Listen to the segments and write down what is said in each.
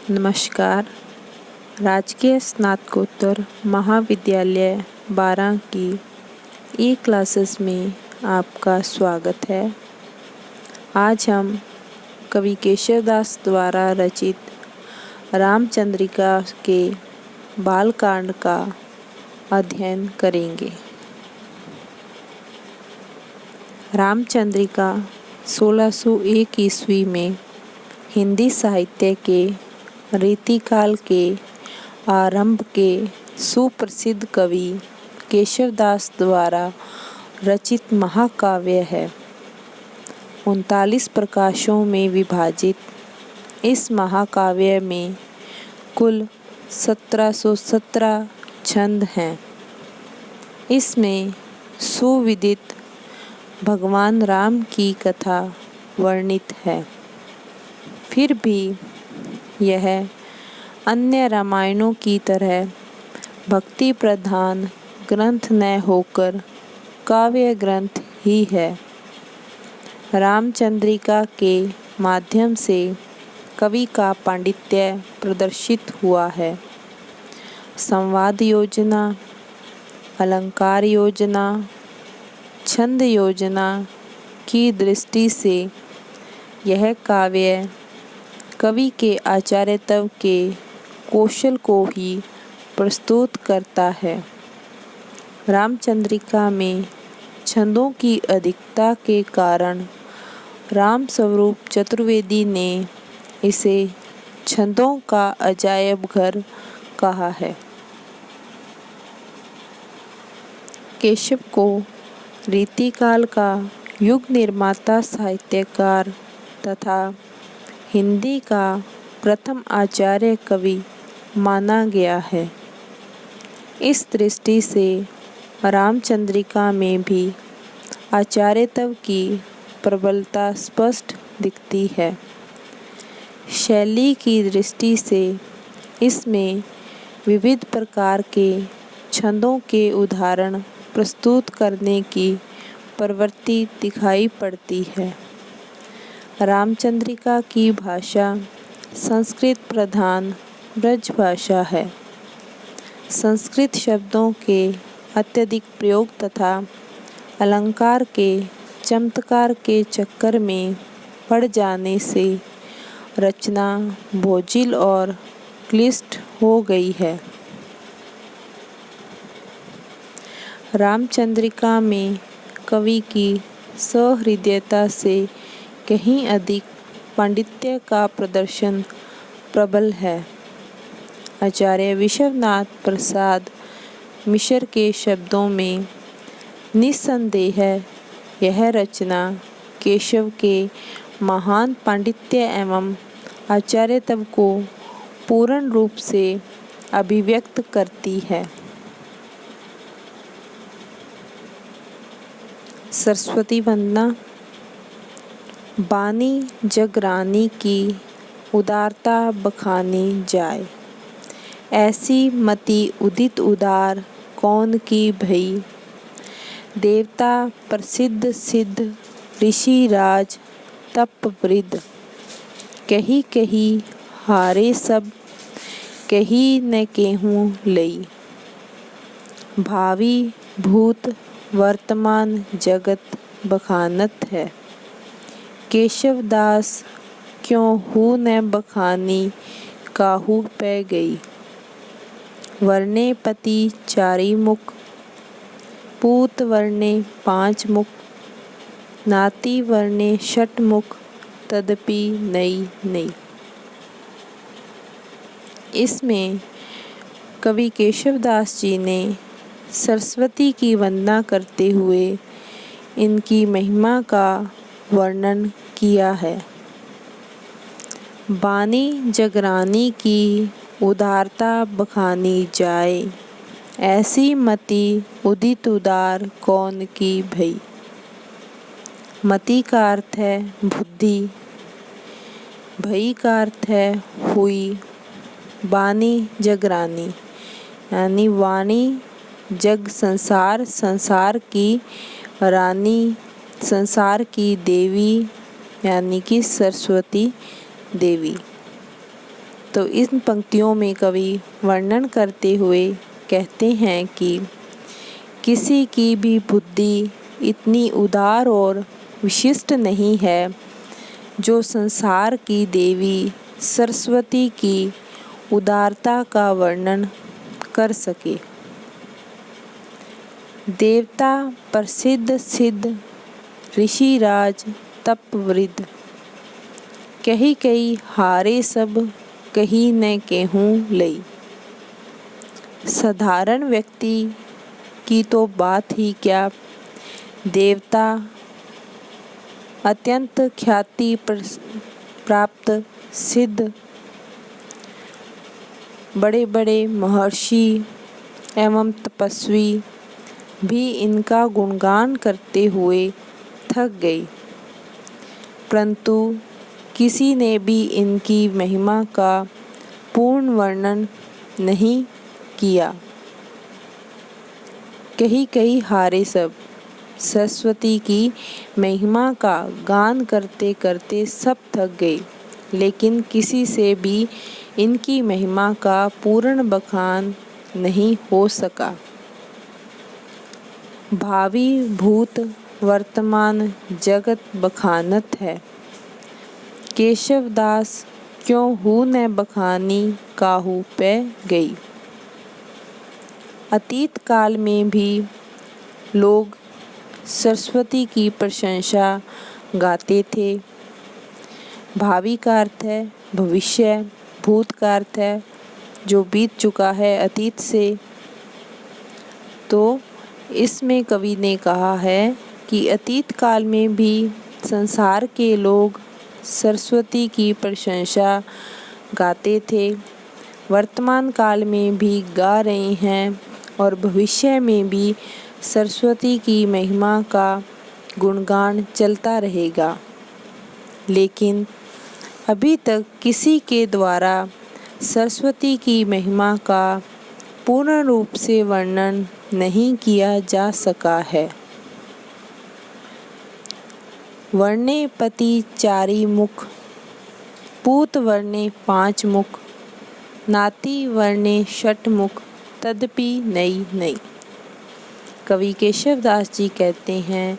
नमस्कार। राजकीय स्नातकोत्तर महाविद्यालय 12 की ई क्लासेस में आपका स्वागत है। आज हम कवि केशवदास द्वारा रचित रामचंद्रिका के बालकांड का अध्ययन करेंगे। रामचंद्रिका 1601 ईस्वी में हिंदी साहित्य के रीतिकाल के आरंभ के सुप्रसिद्ध कवि केशवदास द्वारा रचित महाकाव्य है। 39 प्रकाशों में विभाजित इस महाकाव्य में कुल 1717 छंद हैं। इसमें सुविदित भगवान राम की कथा वर्णित है। फिर भी यह अन्य रामायणों की तरह भक्ति प्रधान ग्रंथ न होकर काव्य ग्रंथ ही है। रामचंद्रिका के माध्यम से कवि का पांडित्य प्रदर्शित हुआ है। संवाद योजना, अलंकार योजना, छंद योजना की दृष्टि से यह काव्य कवि के आचार्यत्व के कौशल को ही प्रस्तुत करता है। रामचंद्रिका में छंदों की अधिकता के कारण रामस्वरूप चतुर्वेदी ने इसे छंदों का अजायब घर कहा है। केशव को रीतिकाल का युग निर्माता साहित्यकार तथा हिंदी का प्रथम आचार्य कवि माना गया है। इस दृष्टि से रामचंद्रिका में भी आचार्यत्व की प्रबलता स्पष्ट दिखती है। शैली की दृष्टि से इसमें विविध प्रकार के छंदों के उदाहरण प्रस्तुत करने की प्रवृत्ति दिखाई पड़ती है। रामचंद्रिका की भाषा संस्कृत प्रधान ब्रज भाषा है। संस्कृत शब्दों के अत्यधिक प्रयोग तथा अलंकार के चमत्कार के चक्कर में पड़ जाने से रचना बोझिल और क्लिष्ट हो गई है। रामचंद्रिका में कवि की सहृदयता से कहीं अधिक पांडित्य का प्रदर्शन प्रबल है। आचार्य विश्वनाथ प्रसाद मिश्र के शब्दों में निस्संदेह यह रचना केशव के महान पांडित्य एवं आचार्यत्व को पूर्ण रूप से अभिव्यक्त करती है। सरस्वती वंदना। बानी जगरानी की उदारता बखानी जाए, ऐसी मति उदित उदार कौन की भई। देवता प्रसिद्ध सिद्ध ऋषि राज तप वृद्ध, कही कही हारे सब कही न केहूँ लई। भावी भूत वर्तमान जगत बखानत है, केशवदास क्यों हूँ न बखानी काहू पै गई। वर्णे पति चारि मुख, पूत वर्णे 5 मुख, नाती वर्णे 6 मुख, तदपि नई नई। इसमें कवि केशवदास जी ने सरस्वती की वंदना करते हुए इनकी महिमा का वर्णन किया है। बानी जगरानी की उदारता बखानी जाए, ऐसी मति उदित उदार कौन की भई। मति का अर्थ है बुद्धि, भई का अर्थ है हुई। बानी जगरानी यानी वाणी, जग संसार, संसार की रानी, संसार की देवी यानी कि सरस्वती देवी। तो इन पंक्तियों में कवि वर्णन करते हुए कहते हैं कि किसी की भी बुद्धि इतनी उदार और विशिष्ट नहीं है जो संसार की देवी सरस्वती की उदारता का वर्णन कर सके। देवता प्रसिद्ध सिद्ध ऋषिराज तपवृद्ध, कही कही हारे सब कही न केहूँ लई। साधारण व्यक्ति की तो बात ही क्या, देवता अत्यंत ख्याति प्राप्त सिद्ध बड़े बड़े महर्षि एवं तपस्वी भी इनका गुणगान करते हुए थक गए, परंतु किसी ने भी इनकी महिमा का पूर्ण वर्णन नहीं किया। कहीं कहीं हारे सब, सरस्वती की महिमा का गान करते करते सब थक गए, लेकिन किसी से भी इनकी महिमा का पूर्ण बखान नहीं हो सका। भावी भूत वर्तमान जगत बखानत है, केशवदास क्यों हूँ न बखानी काहू पे गई। अतीत काल में भी लोग सरस्वती की प्रशंसा गाते थे। भावी का अर्थ है भविष्य, भूत का अर्थ है जो बीत चुका है अतीत से। तो इसमें कवि ने कहा है कि अतीत काल में भी संसार के लोग सरस्वती की प्रशंसा गाते थे, वर्तमान काल में भी गा रहे हैं और भविष्य में भी सरस्वती की महिमा का गुणगान चलता रहेगा। लेकिन अभी तक किसी के द्वारा सरस्वती की महिमा का पूर्ण रूप से वर्णन नहीं किया जा सका है। वर्णे पति चारि मुख, पूत वर्णे पांच मुख, नाती वर्णे षट मुख, तदपि नई नई। कवि केशवदास जी कहते हैं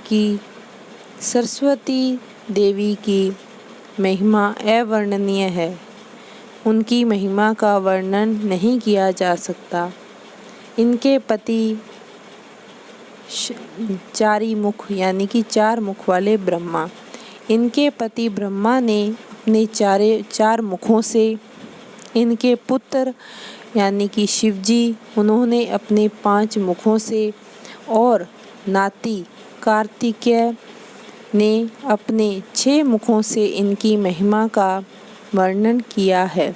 कि सरस्वती देवी की महिमा अवर्णनीय है, उनकी महिमा का वर्णन नहीं किया जा सकता। इनके पति चारि मुख यानी कि चार मुख वाले ब्रह्मा, इनके पति ब्रह्मा ने अपने चार मुखों से, इनके पुत्र यानी कि शिवजी उन्होंने अपने 5 मुखों से, और नाती कार्तिकेय ने अपने 6 मुखों से इनकी महिमा का वर्णन किया है।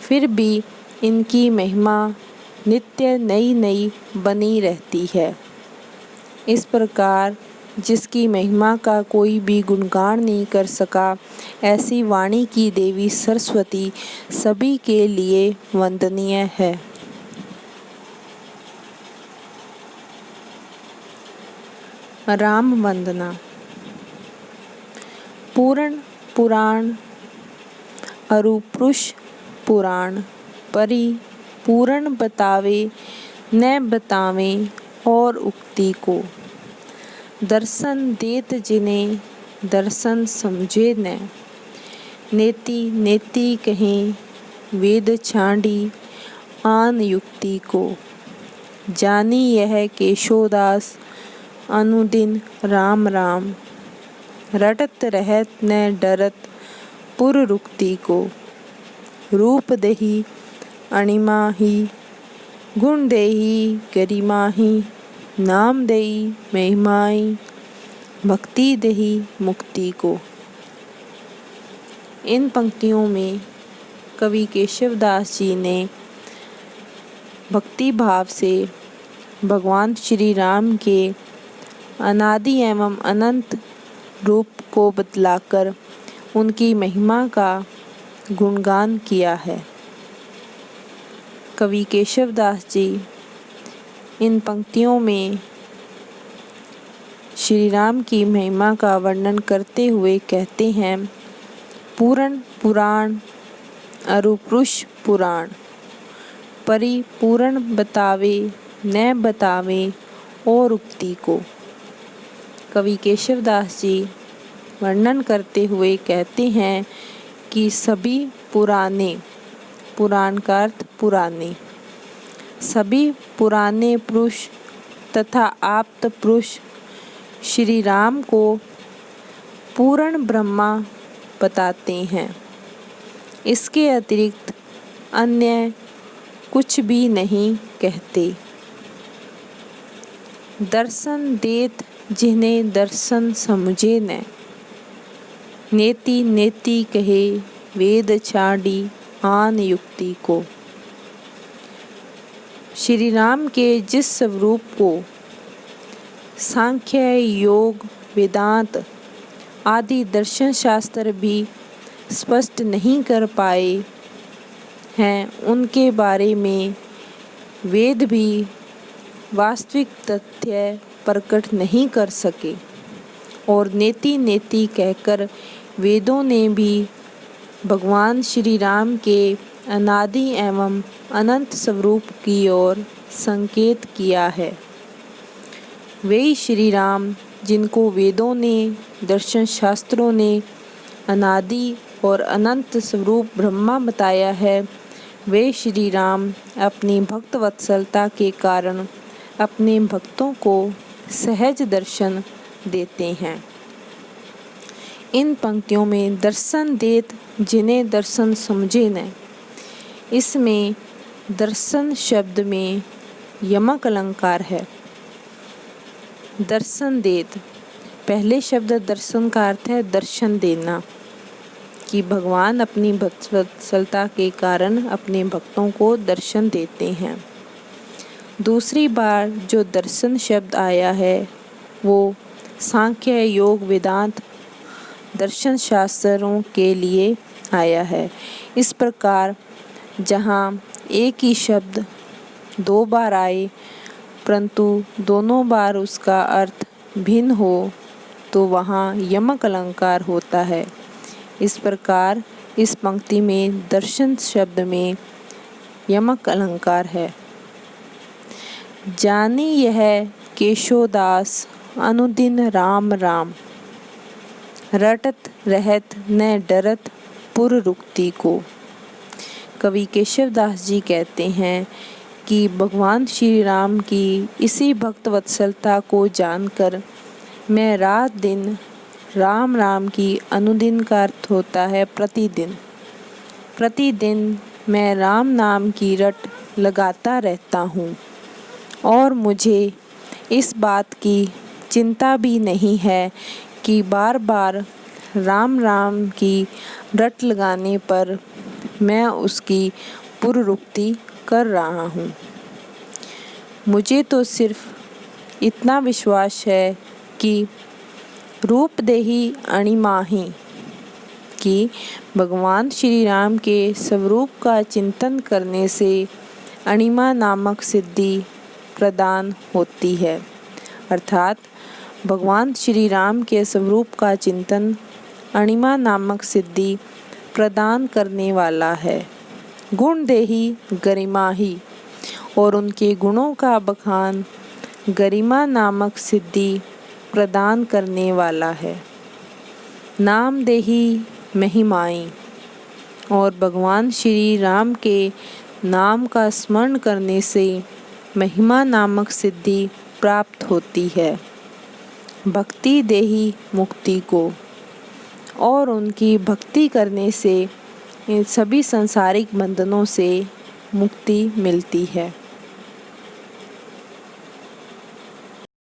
फिर भी इनकी महिमा नित्य नई नई बनी रहती है। इस प्रकार जिसकी महिमा का कोई भी गुणगान नहीं कर सका, ऐसी वाणी की देवी सरस्वती सभी के लिए वंदनीय है। राम वंदना। पूरण पुराण अरुपुरुष पुराण, परि पूरण बतावे न बतावे और उक्ति को। दर्शन देत जिन्हें दर्शन समझे न, नेति नेति कहें वेद छांडी आन युक्ति को। जानी यह केशोदास अनुदिन राम राम, रटत रहत न डरत पुर रुक्ति को। रूप देहि अणिमाही, गुण देहि गरिमाही, नाम देहि महिमाई, भक्ति देहि मुक्ति को। इन पंक्तियों में कवि केशवदास जी ने भक्ति भाव से भगवान श्री राम के अनादि एवं अनंत रूप को बतलाकर उनकी महिमा का गुणगान किया है। कवि केशवदास जी इन पंक्तियों में श्री राम की महिमा का वर्णन करते हुए कहते हैं, पूरण पुराण अरुपुरुष पुराण। परिपूर्ण बतावे न बतावे और उक्ति को। कवि केशवदास जी वर्णन करते हुए कहते हैं कि सभी पुराने, पुराण का अर्थ पुराने, सभी पुराने पुरुष तथा आप्त पुरुष श्री राम को पूर्ण ब्रह्मा बताते हैं। इसके अतिरिक्त अन्य कुछ भी नहीं कहते। दर्शन देत जिन्हें दर्शन समझे न, नेति नेति कहे वेद छाड़ी आन युक्ति को। श्री राम के जिस स्वरूप को सांख्य, योग, वेदांत आदि दर्शन शास्त्र भी स्पष्ट नहीं कर पाए हैं, उनके बारे में वेद भी वास्तविक तथ्य प्रकट नहीं कर सके और नेति नेति कहकर वेदों ने भी भगवान श्री राम के अनादि एवं अनंत स्वरूप की ओर संकेत किया है। वे श्री राम जिनको वेदों ने, दर्शन शास्त्रों ने अनादि और अनंत स्वरूप ब्रह्मा बताया है, वे श्री राम अपनी भक्त वत्सलता के कारण अपने भक्तों को सहज दर्शन देते हैं। इन पंक्तियों में दर्शन देत जिन्हें दर्शन समझे न, इसमें दर्शन शब्द में यमक अलंकार है। दर्शन देत, पहले शब्द दर्शन का अर्थ है दर्शन देना, कि भगवान अपनी वत्सलता के कारण अपने भक्तों को दर्शन देते हैं। दूसरी बार जो दर्शन शब्द आया है वो सांख्य, योग, वेदांत दर्शन शास्त्रों के लिए आया है। इस प्रकार जहाँ एक ही शब्द दो बार आए परंतु दोनों बार उसका अर्थ भिन्न हो तो वहाँ यमक अलंकार होता है। इस प्रकार इस पंक्ति में दर्शन शब्द में यमक अलंकार है। जानी यह केशोदास अनुदिन राम राम, रटत रहत न डरत पुर रुक्ति को। कवि केशवदास जी कहते हैं कि भगवान श्री राम की इसी भक्त वत्सलता को जानकर मैं रात दिन राम राम की अनुदिन का अर्थ होता है प्रतिदिन, प्रतिदिन मैं राम नाम की रट लगाता रहता हूँ और मुझे इस बात की चिंता भी नहीं है कि बार बार राम राम की रट लगाने पर मैं उसकी पुनरुक्ति कर रहा हूँ। मुझे तो सिर्फ इतना विश्वास है कि रूप देही अणिमाही, कि भगवान श्री राम के स्वरूप का चिंतन करने से अणिमा नामक सिद्धि प्रदान होती है। अर्थात भगवान श्री राम के स्वरूप का चिंतन अणिमा नामक सिद्धि प्रदान करने वाला है। गुण देही गरिमाही, और उनके गुणों का बखान गरिमा नामक सिद्धि प्रदान करने वाला है। नाम देही महिमाई, और भगवान श्री राम के नाम का स्मरण करने से महिमा नामक सिद्धि प्राप्त होती है। भक्ति देही मुक्ति को, और उनकी भक्ति करने से इन सभी सांसारिक बंधनों से मुक्ति मिलती है।